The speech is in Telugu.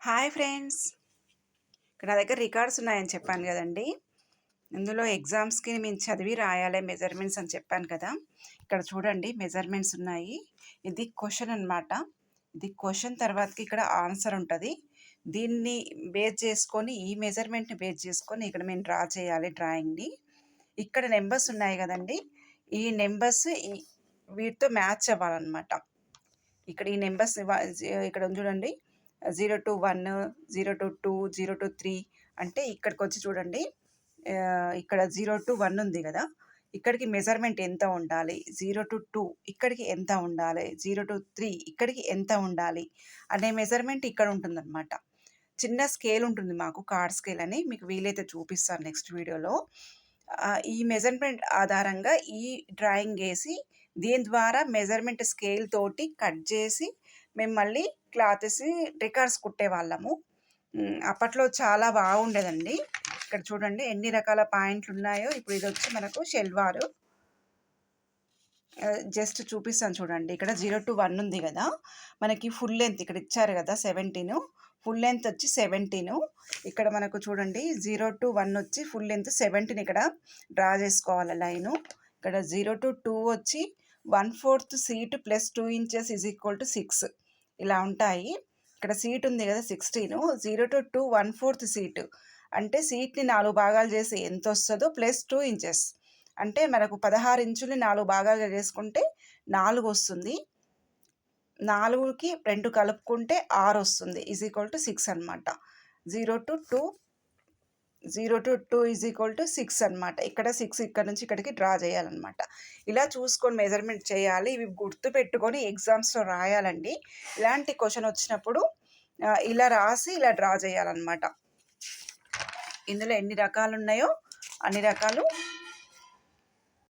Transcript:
Hi friends. ఇక్కడ నా దగ్గర రికార్డ్స్ ఉన్నాయని చెప్పాను కదండి. ఇందులో ఎగ్జామ్స్కి మేము చదివి రాయాలి మెజర్మెంట్స్ అని చెప్పాను కదా. ఇక్కడ చూడండి మెజర్మెంట్స్ ఉన్నాయి. ఇది క్వశ్చన్ అనమాట. ఇది క్వశ్చన్ తర్వాతకి ఇక్కడ ఆన్సర్ ఉంటుంది. దీన్ని బేస్ చేసుకొని ఈ మెజర్మెంట్ని బేస్ చేసుకొని ఇక్కడ మేము డ్రా చేయాలి డ్రాయింగ్ని. ఇక్కడ నెంబర్స్ ఉన్నాయి కదండి. ఈ నెంబర్స్ వీటితో మ్యాచ్ అవ్వాలన్నమాట. ఇక్కడ ఈ నెంబర్స్ ఇక్కడ చూడండి 0 to 1, 0 to 2, 0 to 3 అంటే ఇక్కడికి వచ్చి చూడండి. ఇక్కడ 0 to 1 ఉంది కదా, ఇక్కడికి మెజర్మెంట్ ఎంత ఉండాలి, 0 to 2 ఇక్కడికి ఎంత ఉండాలి, 0 to 3 ఇక్కడికి ఎంత ఉండాలి అనే మెజర్మెంట్ ఇక్కడ ఉంటుందన్నమాట. చిన్న స్కేల్ ఉంటుంది మాకు, కార్డ్ స్కేల్ అని, మీకు వీలైతే చూపిస్తాను నెక్స్ట్ వీడియోలో. ఈ మెజర్మెంట్ ఆధారంగా ఈ డ్రాయింగ్ వేసి దీని ద్వారా మెజర్మెంట్ స్కేల్ తోటి కట్ చేసి మేము మళ్ళీ క్లాత్స్ రికార్డ్స్ కుట్టేవాళ్ళము. అప్పట్లో చాలా బాగుండేదండి. ఇక్కడ చూడండి ఎన్ని రకాల పాయింట్లు ఉన్నాయో. ఇప్పుడు ఇది వచ్చి మనకు షెల్వారు. జస్ట్ చూపిస్తాను చూడండి. ఇక్కడ 0 to 1 ఉంది కదా, మనకి ఫుల్ లెంత్ ఇక్కడ ఇచ్చారు కదా 17, ఫుల్ లెంత్ వచ్చి 17. ఇక్కడ మనకు చూడండి 0 to 1 వచ్చి ఫుల్ లెంత్ 17 ఇక్కడ డ్రా చేసుకోవాలి లైను. ఇక్కడ 0 to 2 వచ్చి 1/4 సీట్ ప్లస్ 2 inches = 6 ఇలా ఉంటాయి. ఇక్కడ సీట్ ఉంది కదా 16, 0 to 2 1/4 సీటు అంటే సీట్ని 4 భాగాలు చేసి ఎంత వస్తుందో ప్లస్ 2 inches అంటే మనకు 16 ఇంచులు 4 భాగాలుగా చేసుకుంటే 4 వస్తుంది. 4కి 2 కలుపుకుంటే 6 వస్తుంది = 6 అనమాట. 0 to 2 6 అనమాట. ఇక్కడ 6 ఇక్కడ నుంచి ఇక్కడికి డ్రా చేయాలన్నమాట. ఇలా చూసుకొని మెజర్మెంట్ చేయాలి. ఇవి గుర్తు పెట్టుకొని ఎగ్జామ్స్లో రాయాలండి. ఇలాంటి క్వశ్చన్ వచ్చినప్పుడు ఇలా రాసి ఇలా డ్రా చేయాలన్నమాట. ఇందులో ఎన్ని రకాలు ఉన్నాయో అన్ని రకాలు